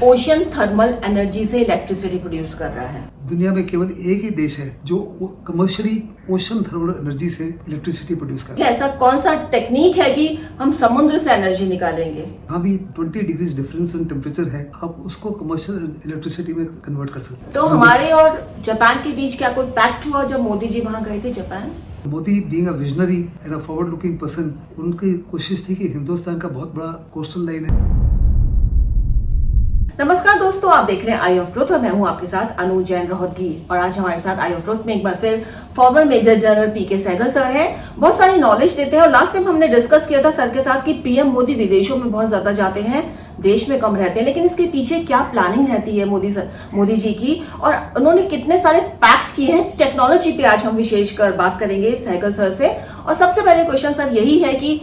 Ocean thermal energy से electricity produce कर रहा है। दुनिया में केवल एक ही देश है जो कमर्शियली ओशन थर्मल एनर्जी से इलेक्ट्रिसिटी प्रोड्यूस कर रहा है। ऐसा कौन सा टेक्निक है कि हम समुद्र से एनर्जी निकालेंगे? हाँ भी 20 डिग्री डिफरेंस इन टेम्परेचर है, आप उसको कमर्शियल इलेक्ट्रिसिटी में कन्वर्ट कर सकते हैं। तो हमारे और जापान के बीच क्या कोई पैक्ट हुआ जब मोदी जी वहाँ गए थे Japan? Modi being a visionary and a forward looking person, उनकी कोशिश थी कि हिंदुस्तान का बहुत बड़ा कोस्टल लाइन है। नमस्कार दोस्तों, आप देख रहे हैं आई ऑफ ट्रुथ और मैं हूं आपके साथ अनु जैन रोहतगी। और आज हमारे साथ आई ऑफ ट्रुथ में एक बार फिर फॉर्मर मेजर जनरल पीके सहगल सर हैं। बहुत सारी नॉलेज देते हैं और लास्ट टाइम हमने डिस्कस किया था सर के साथ कि पीएम मोदी विदेशों में बहुत ज्यादा जाते हैं, देश में कम रहते हैं, लेकिन इसके पीछे क्या प्लानिंग रहती है मोदी जी की, और उन्होंने कितने सारे पैक्ट किए हैं। टेक्नोलॉजी पे आज हम विशेषकर बात करेंगे सहगल सर से। और सबसे पहले क्वेश्चन सर यही है कि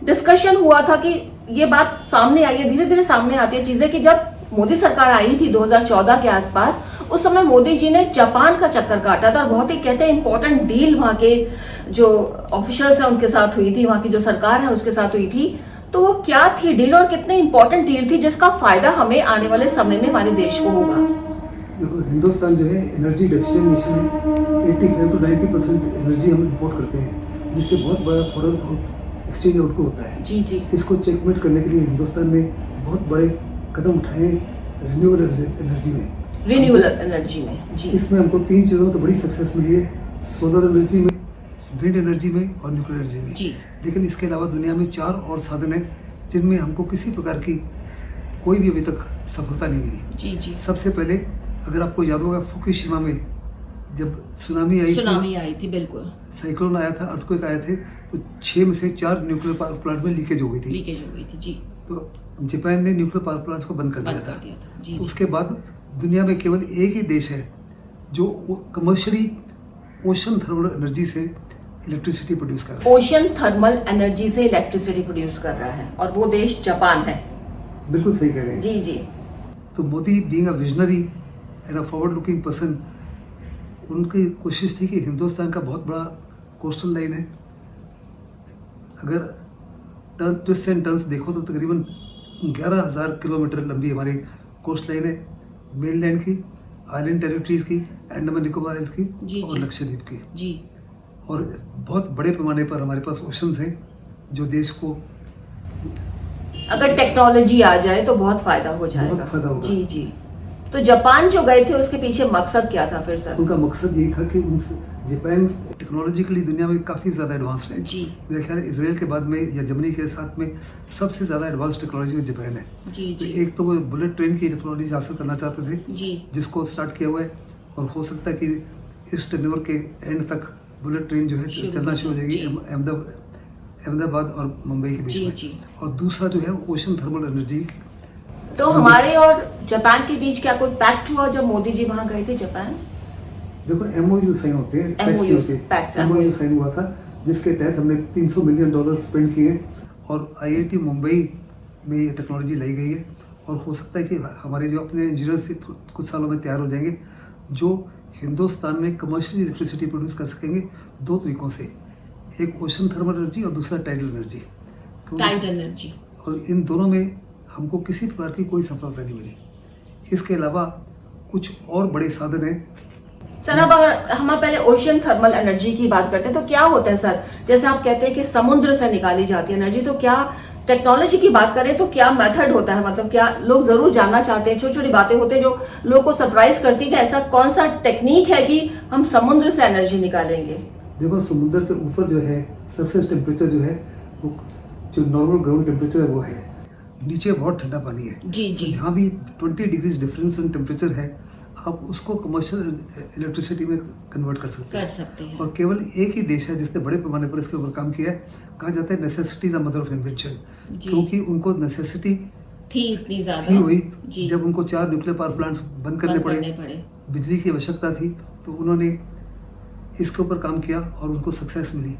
डिस्कशन हुआ था कि ये बात सामने आई है, धीरे धीरे सामने आती है चीजें, कि जब मोदी सरकार आई थी 2014 के आसपास, उस समय मोदी जी ने जापान का चक्कर काटा था और बहुत ही कहते हैं इंपॉर्टेंट डील वहां के जो ऑफिशियल्स हैं उनके साथ हुई थी, वहां की जो सरकार है उसके साथ हुई थी। तो वो क्या थी डील और कितनी इंपॉर्टेंट डील थी जिसका फायदा हमें आने वाले समय में हमारे देश को होगा? देखो, हिंदुस्तान जो है एनर्जी डेफिशिएंट नेशन है। 85 to 90% एनर्जी हम इंपोर्ट करते हैं, जिससे बहुत बड़ा फॉरेन एक्सचेंज आउटगो होता है। जी जी। इसको चेकमेट करने के लिए हिंदुस्तान ने बहुत बड़े कदम उठाए रिन्यूएबल एनर्जी में। जी। इसमें हमको 3 चीज़ों में तो बड़ी सक्सेस मिली है, सोलर एनर्जी में, विंड एनर्जी में और न्यूक्लियर एनर्जी में। जी। लेकिन इसके अलावा दुनिया में 4 और साधन हैं जिनमें हमको किसी प्रकार की कोई भी अभी तक सफलता नहीं मिली। जी जी। सबसे पहले अगर आपको याद होगा, फुकुशिमा में जब सुनामी आई थी, बिल्कुल साइक्लोन आया था, अर्थक्वेक आए थे, तो 6 में से 4 न्यूक्लियर पावर प्लांट में लीकेज हो गई थी। जी। तो जापान ने न्यूक्लियर पावर प्लांट्स को बंद कर दिया था। जी। तो उसके बाद दुनिया में केवल एक ही देश है जो कमर्शियली ओशन थर्मल एनर्जी से इलेक्ट्रिसिटी प्रोड्यूस कर रहा है। ओशन थर्मल एनर्जी से इलेक्ट्रिसिटी प्रोड्यूस कर रहा है और वो देश जापान है। बिल्कुल सही कह रहे हैं। जी जी। तो Modi being a visionary and a forward looking person, उनकी कोशिश थी कि हिंदुस्तान का बहुत बड़ा कोस्टल लाइन है। अगर ट्विस्ट एंड टर्न्स देखो तो तकरीबन 11,000 किलोमीटर लंबी हमारी कोस्ट लाइन है, मेनलैंड की, आइलैंड टेरिटरीज की, अंडमान निकोबार आइलैंड्स की और लक्षद्वीप की। जी। और बहुत बड़े पैमाने पर हमारे पास ओशंस हैं जो देश को, अगर टेक्नोलॉजी आ जाए तो बहुत फायदा हो जाएगा। बहुत फायदा होगा। जी जी। तो जापान जो गए थे उसके पीछे मकसद क्या था फिर सर? उनका मकसद यही था कि उनसे जापान टेक्नोलॉजिकली दुनिया में काफ़ी ज़्यादा एडवांस्ड है। जी। मेरे ख्याल है इसराइल के बाद में या जर्मनी के साथ में सबसे ज़्यादा एडवांस टेक्नोलॉजी में जापान है। जी तो जी। एक तो वो बुलेट ट्रेन की टेक्नोलॉजी हासिल करना चाहते थे, जी। जिसको स्टार्ट किया हुआ है, और हो सकता है कि इस टेन्योर के एंड तक बुलेट ट्रेन जो है चलना शुरू हो जाएगी अहमदाबाद और मुंबई के बीच में। जी। और दूसरा जो है ओशन थर्मल एनर्जी। तो हमारे और जापान के बीच क्या कोई पैक्ट हुआ जब मोदी जी वहां गए थे जापान? देखो, MOU साइन होते हैं, MOU साइन हुआ था, जिसके तहत हमने $300 मिलियन स्पेंड किए और IIT मुंबई में ये टेक्नोलॉजी लाई गई है। और हो सकता है कि हमारे जो अपने इंजीनियर्स कुछ सालों में तैयार हो जाएंगे जो हिंदुस्तान में कमर्शियल इलेक्ट्रिसिटी प्रोड्यूस कर सकेंगे 2 तरीकों से, एक ओशन थर्मल एनर्जी और दूसरा टाइडल एनर्जी। और इन दोनों में हमको किसी प्रकार की कोई सफलता नहीं मिली। इसके अलावा कुछ और बड़े साधन हैं सर। अब अगर हम पहले ओशन थर्मल एनर्जी की बात करते हैं तो क्या होता है सर? जैसे आप कहते हैं कि समुद्र से निकाली जाती है एनर्जी, तो क्या टेक्नोलॉजी की बात करें तो क्या मेथड होता है? मतलब क्या लोग जरूर जानना चाहते हैं, छोटी छोटी बातें होती है जो लोगों को सरप्राइज करती है कि ऐसा कौन सा टेक्निक है कि हम समुद्र से एनर्जी निकालेंगे? देखो, समुद्र के ऊपर जो है सरफेस टेम्परेचर जो है वो जो नॉर्मल ग्राउंड टेम्परेचर है वो है, नीचे बहुत ठंडा पानी है। जी जी। तो जहाँ भी 20 डिग्री डिफरेंस इन टेम्परेचर है, आप उसको कमर्शियल इलेक्ट्रिसिटी में कन्वर्ट कर सकते हैं। और केवल एक ही देश है जिसने बड़े पैमाने पर इसके ऊपर काम किया है। कहा जाता है necessity the mother of invention, क्योंकि उनको नेसेसिटी थी इतनी ज्यादा हुई जब उनको 4 न्यूक्लियर पावर प्लांट्स बंद करने पड़े, बिजली की आवश्यकता थी, तो उन्होंने इसके ऊपर काम किया और उनको सक्सेस मिली।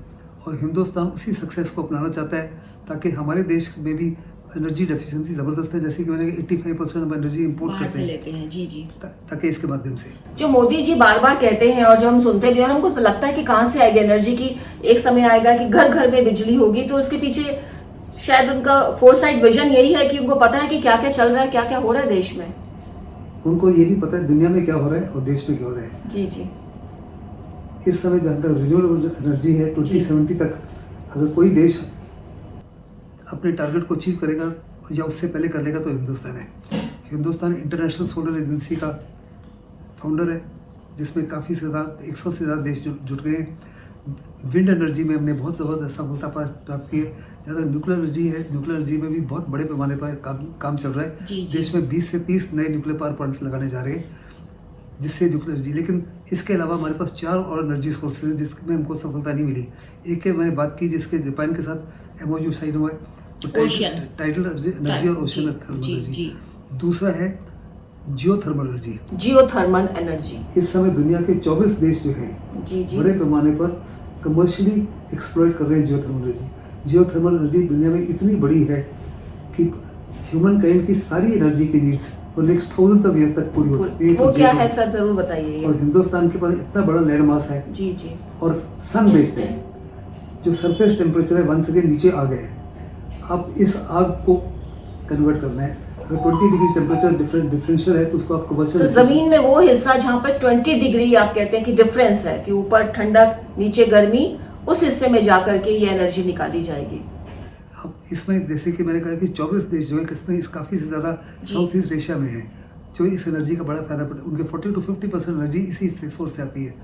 और हिंदुस्तान उसी सक्सेस को अपनाना चाहता है ताकि हमारे देश में भी एनर्जी डेफिशिएंसी ज़बरदस्त है, जैसे कि मैंने 85% हम एनर्जी इंपोर्ट करते हैं। जी जी। ताकि इसके माध्यम से जो मोदी जी बार बार कहते हैं और जो हम सुनते भी हैं, हमको लगता है कि कहाँ से आएगी एनर्जी की, एक समय आएगा कि घर घर में बिजली होगी। तो उसके पीछे शायद उनका फोरसाइट विजन यही है कि उनको पता है कि क्या क्या चल रहा है, क्या क्या हो रहा है देश में। उनको ये भी पता है दुनिया में क्या हो रहा है और देश में क्या हो रहा है। जी जी। इस समय जहाँ तक रिन्यूएबल एनर्जी है 2070 तक अगर कोई देश अपने टारगेट को अचीव करेगा या उससे पहले कर लेगा तो हिंदुस्तान है। हिंदुस्तान इंटरनेशनल सोलर एजेंसी का फाउंडर है, जिसमें काफ़ी से ज़्यादा 100 से ज़्यादा देश जुट गए हैं। विंड एनर्जी में हमने बहुत ज़बरदस्त सफलता प्राप्त की है। जहाँ तक न्यूक्लियर एनर्जी है, न्यूक्लियर एनर्जी में भी बहुत बड़े पैमाने पर काम चल रहा है। जी, जी। देश में 20 से 30 नए न्यूक्लियर पावर प्लांट्स लगाने जा रहे हैं, जिससे न्यूक्लियर एनर्जी। लेकिन इसके अलावा हमारे पास 4 और एनर्जी सोर्सेज हैं जिसमें हमको सफलता नहीं मिली। एक के मैंने बात की जिसके जापान के साथ MOU साइन हुआ है, टाइडल एनर्जी और ओशन थर्मल एनर्जी। दूसरा है जियोथर्मल एनर्जी। जियोथर्मल एनर्जी इस समय दुनिया के 24 देश जो हैं जी जी बड़े पैमाने पर कमर्शियली एक्सप्लॉइट कर रहे हैं जियोथर्मल एनर्जी। जियोथर्मल एनर्जी दुनिया में इतनी बड़ी है कि ह्यूमन काइंड की सारी एनर्जी की needs for next thousands of years तक पूरी हो सकती है। वो क्या है सर, जरूर बताइए। और हिंदुस्तान के पास इतना बड़ा लैंड मास है जी जी और सन बेस्ड है, जो सरफेस टेम्परेचर है 1 सेकेंड नीचे आ गए हैं। अब इस आग को कन्वर्ट करना है। अगर 20 डिग्री टेम्परेचर डिफरेंशियल है तो उसको आप कमर्शियल। तो जमीन में वो हिस्सा जहाँ पर 20 डिग्री आप कहते हैं कि डिफरेंस है, कि ऊपर ठंडक नीचे गर्मी, उस हिस्से में जाकर के ये एनर्जी निकाली जाएगी। अब इसमें जैसे कि मैंने कहा कि 24 देश जो है इसमें इस काफ़ी से ज़्यादा साउथ ईस्ट एशिया में है, जो इस एनर्जी का बड़ा फायदा पड़ता है। उनके 40 to 50% एनर्जी इसी सोर्स से आती है।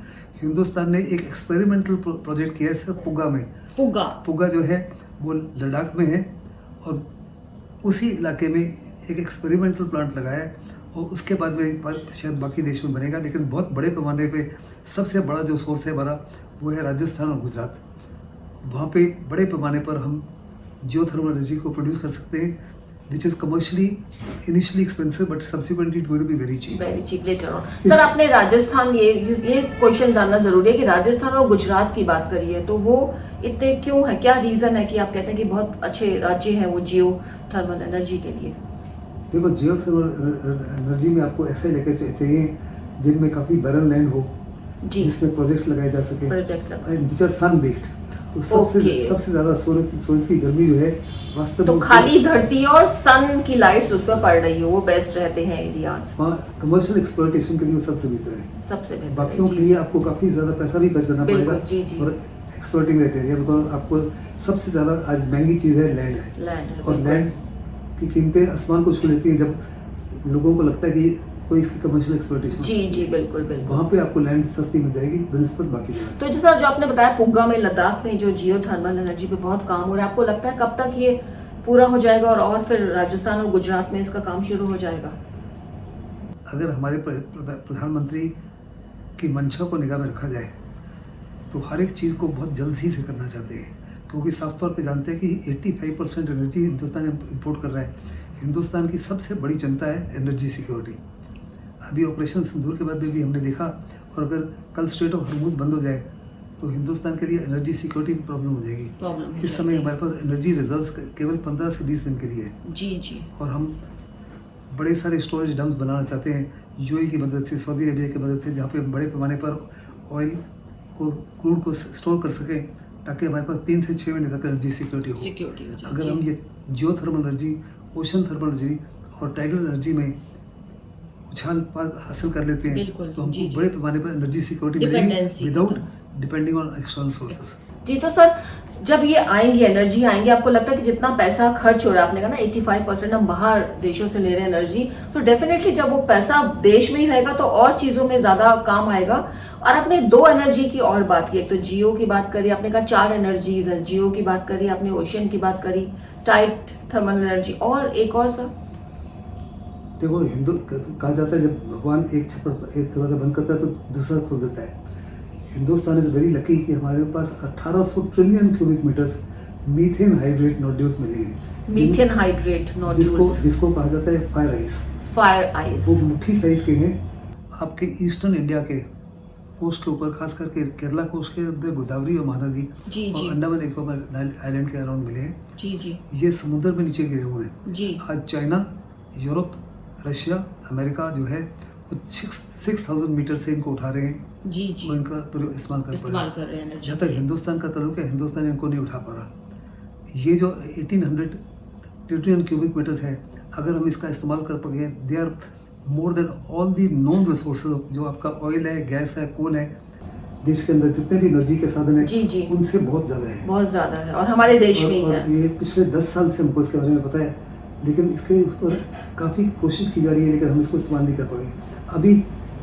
हिंदुस्तान ने एक एक्सपेरिमेंटल प्रोजेक्ट किया है सर पुगा में। पुगा जो है वो लद्दाख में है और उसी इलाके में एक एक्सपेरिमेंटल प्लांट लगाया है और उसके बाद में शायद बाकी देश में बनेगा। लेकिन बहुत बड़े पैमाने पे सबसे बड़ा जो सोर्स है हमारा वो है राजस्थान और गुजरात। वहाँ पे बड़े पैमाने पर हम जियोथर्मल एनर्जी को प्रोड्यूस कर सकते हैं, which is commercially initially expensive but subsequently it going to be very cheap. Very cheap later on. Sir आपने राजस्थान ये क्वेश्चन जानना जरूरी है कि राजस्थान और गुजरात की बात करी है तो वो इतने क्यों है, क्या रीजन है कि आप कहते हैं कि बहुत अच्छे राज्य हैं वो जियो थर्मल एनर्जी के लिए? देखो जियो थर्मल एनर्जी में आपको ऐसे लेके चाहिए जिनमें काफ़ी बैरन लैंड हो, जिसमें प्रोजेक्ट्स लगाए जा सके, विच आर सन बेस्ड। तो सबसे ज़्यादा सूरज की गर्मी जो है वास्तव तो खाली धरती और सन की लाइट्स उस पर पड़ रही है, वो बेस्ट रहते हैं एरियाज। वहाँ कमर्शियल एक्सप्लॉयटेशन के लिए वो सबसे बेहतर है। सबसे बेहतर बाकियों के लिए आपको काफ़ी ज़्यादा पैसा भी खर्च करना पड़ेगा और एक्सप्लॉइटिंग दैट एरिया, बिकॉज आपको सबसे ज़्यादा आज महंगी चीज़ है लैंड है। और लैंड की कीमतें आसमान को छू लेती हैं जब लोगों को लगता है कि कोई इसकी कमर्शियल एक्सप्लॉयटेशन। जी बिल्कुल बिल्कुल। वहाँ पे आपको लैंड सस्ती मिल जाएगी बनिस्बत बाकी जगह। तो सर जो आपने बताया पुग्गा में लद्दाख में जो जियो थर्मल एनर्जी पे बहुत काम हो रहा है, आपको लगता है कब तक ये पूरा हो जाएगा और फिर राजस्थान और गुजरात में इसका काम शुरू हो जाएगा? अगर हमारे प्रधानमंत्री की मंशा को निगाह में रखा जाए तो हर एक चीज़ को बहुत जल्दी से करना चाहते हैं, क्योंकि साफ तौर पे जानते हैं कि 85% एनर्जी हिंदुस्तान इंपोर्ट कर रहा है। हिंदुस्तान की सबसे बड़ी चिंता है एनर्जी सिक्योरिटी। अभी ऑपरेशन सिंदूर के बाद में भी हमने देखा, और अगर कल स्ट्रेट ऑफ हॉर्मूज बंद हो जाए तो हिंदुस्तान के लिए एनर्जी सिक्योरिटी प्रॉब्लम हो जाएगी। इस समय हमारे पास एनर्जी रिजर्व्स केवल 15 से 20 दिन के लिए है। जी और हम बड़े सारे स्टोरेज डम्स बनाना चाहते हैं यूएई की मदद से, सऊदी अरेबिया की मदद से, जहाँ पे बड़े पैमाने पर ऑयल को क्रूड को स्टोर कर सकें, ताकि हमारे पास 3 से 6 महीने तक एनर्जी सिक्योरिटी हो। अगर हम ये geothermal energy, ocean thermal energy और टाइडल एनर्जी में उछाल हासिल कर लेते हैं तो हमको बड़े पैमाने पर एनर्जी सिक्योरिटी मिलेगी without depending on external sources. जी तो सर जब ये आएंगी एनर्जी आएंगी, आपको लगता है कि जितना पैसा खर्च हो रहा है, आपने कहा ना 85% हम बाहर देशों से ले रहे हैं एनर्जी, तो डेफिनेटली जब वो पैसा देश में ही रहेगा तो और चीजों में ज्यादा काम आएगा। और आपने 2 एनर्जी की और बात की, एक तो जियो की बात करी, आपने कहा 4 एनर्जीज हैं, जियो की बात करी आपने, ओशन की बात करी, टाइट थर्मल एनर्जी, और एक और सर? देखो हिंदू कहा जाता है जब भगवान एक दरवाजा बंद करता है तो दूसरा खोल देता है। हिंदुस्तान इज वेरी लकी कि हमारे पास 1800 trillion cubic metres methane hydrate nodules मिले हैं। मीथेन हाइड्रेट नोड्यूल्स जिसको कहा जाता है फायर आइस। वो मुट्ठी साइज के हैं। आपके ईस्टर्न इंडिया के कोस्ट के ऊपर, खास करके केरला कोस्ट के अंदर गोदावरी और महानदी और अंडमान निकोबार आइलैंड के अराउंड मिले हैं। ये समुद्र में नीचे गिरे हुए हैं। आज चाइना, यूरोप, रशिया, अमेरिका जो है वो 6000 मीटर से इनको उठा रहे हैं। वो इनका इस्तेमाल कर रहे हैं। जहाँ तक हिंदुस्तान का ताल्लुक है, हिंदुस्तान इनको नहीं उठा पा रहा। ये जो 1800 ट्रिलियन क्यूबिक मीटर्स है, अगर हम इसका इस्तेमाल कर पाएंगे, they are more than all the known resources, जो आपका ऑयल है, गैस है, कोल है, देश के अंदर जितने भी एनर्जी के साधन है, जी जी, उनसे बहुत ज़्यादा है, बहुत ज़्यादा है, और हमारे देश में ही और है। ये पिछले 10 साल से हमको इसके बारे में पता है, लेकिन इसके उस पर काफ़ी कोशिश की जा रही है, लेकिन हम इसको इस्तेमाल नहीं कर पाए। अभी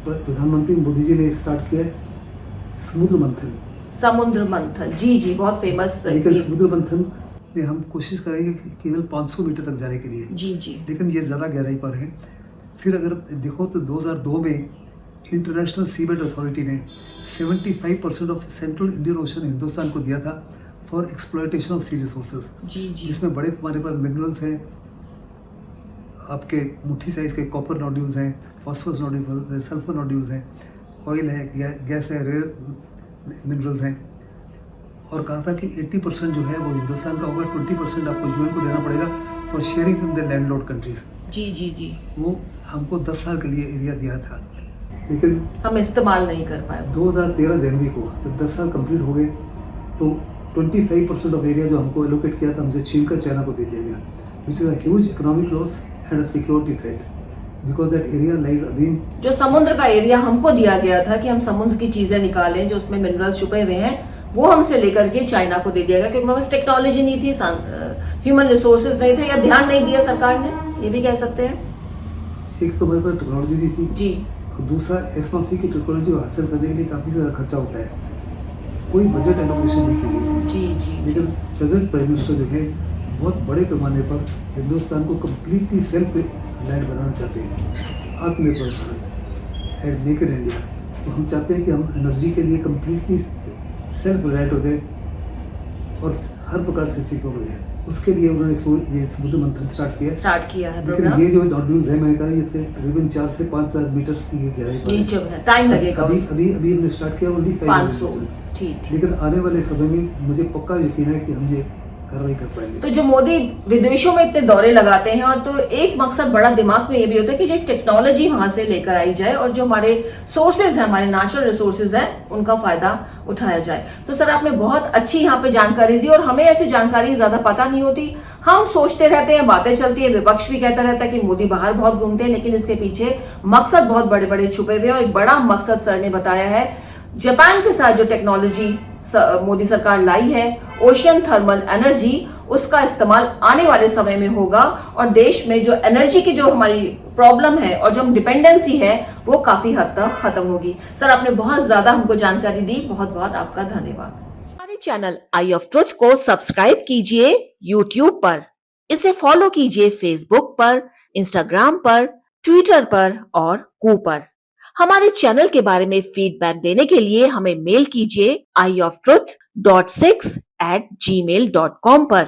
प्रधानमंत्री मोदी जी ने स्टार्ट किया है समुद्र मंथन। समुद्र मंथन, जी जी, बहुत फेमस। लेकिन समुद्र मंथन में हम कोशिश करेंगे कि केवल 500 मीटर तक जाने के लिए, जी जी, लेकिन ये ज़्यादा गहराई पर है। फिर अगर देखो तो 2002 में इंटरनेशनल सीबेड अथॉरिटी ने 75% of central Indian ocean Hindustan को दिया था for exploitation of sea resources, जी जी, जिसमें बड़े पैमाने पर मिनरल्स हैं, आपके मुट्ठी साइज़ के कॉपर नोड्यूल्स हैं, फॉस्फोरस नोड्यूल्स हैं, सल्फर नोड्यूल्स हैं, ऑयल है, गैस है, रेयर मिनरल्स हैं, और कहा था कि 80% जो है वो हिंदुस्तान का होगा, 20% आपको यूएन को देना पड़ेगा for sharing with the landlord countries. जी जी जी, वो हमको 10 साल के लिए एरिया दिया था, लेकिन हम इस्तेमाल नहीं कर पाए। 2013 जनवरी को जब 10 साल कंप्लीट हो गए तो 25% ऑफ एरिया जो हमको एलोकेट किया था, हमसे छीन कर चाइना को दे दिया गया, which is a huge economic loss and a security threat, because that area lies अबीन। जो समुद्र का एरिया हमको दिया गया था कि हम समुद्र की चीजें निकालें जो उसमें मिनरल्स छुपे हुए हैं, वो हमसे लेकर के चाइना को दे दिया गया, क्योंकि हमारे पास टेक्नोलॉजी नहीं थी, ह्यूमन रिसोर्सेज नहीं थे, या ध्यान नहीं दिया सरकार ने, ये भी कह सकते हैं। एक तो हमारे पास टेक्नोलॉजी नहीं थी जी, और दूसरा एसमाफी की टेक्नोलॉजी हासिल करने के लिए काफ़ी ज़्यादा खर्चा होता है, कोई बजट एलोकेशन नहीं की गई थी। जी जी, लेकिन प्रेजेंट प्राइम मिनिस्टर जो है बहुत बड़े पैमाने पर हिंदुस्तान को कम्प्लीटली सेल्फ लैंड बनाना चाहते हैं, आत्मनिर्भर Bharat and make in India. तो हम चाहते हैं कि हम एनर्जी के लिए कम्प्लीटली सेल्फ रिलायंट हो जाए और हर प्रकार से सिक्योर हो जाए। उसके लिए उन्होंने ये समुद्र मंथन स्टार्ट किया है। लेकिन ये जो नोड्यूल्स है, मैंने कहा ये तकरीबन 4 से 5,000 मीटर की गहराई पर है। टाइम लगेगा। अभी हमने स्टार्ट किया ओनली 500, ठीक। लेकिन आने वाले समय में मुझे पक्का यकीन है कि हम ये कार्रवाई कर पाएंगे। तो जो मोदी विदेशों में इतने दौरे लगाते हैं, और तो एक मकसद बड़ा दिमाग में ये भी होता है कि जो टेक्नोलॉजी वहां से लेकर आई जाए और जो हमारे सोर्सेज हैं, हमारे नेचुरल रिसोर्सेज हैं, उनका फायदा उठाया जाए। तो सर आपने बहुत अच्छी यहाँ पे जानकारी दी, और हमें ऐसी जानकारी ज्यादा पता नहीं होती, हम सोचते रहते हैं, बातें चलती है, विपक्ष भी कहता रहता है कि मोदी बाहर बहुत घूमते हैं, लेकिन इसके पीछे मकसद बहुत बड़े बड़े छुपे हुए हैं। और एक बड़ा मकसद सर ने बताया है, जापान के साथ जो टेक्नोलॉजी मोदी सरकार लाई है, ओशन थर्मल एनर्जी, उसका इस्तेमाल आने वाले समय में होगा, और देश में जो एनर्जी की जो हमारी प्रॉब्लम है और जो हम डिपेंडेंसी है, वो काफी हद तक खत्म होगी। सर आपने बहुत ज्यादा हमको जानकारी दी, बहुत बहुत आपका धन्यवाद। हमारे चैनल आई ऑफ ट्रुथ को सब्सक्राइब कीजिए यूट्यूब पर, इसे फॉलो कीजिए फेसबुक पर, इंस्टाग्राम पर, ट्विटर पर और कू पर। हमारे चैनल के बारे में फीडबैक देने के लिए हमें मेल कीजिए ioftruth.6@gmail.com पर।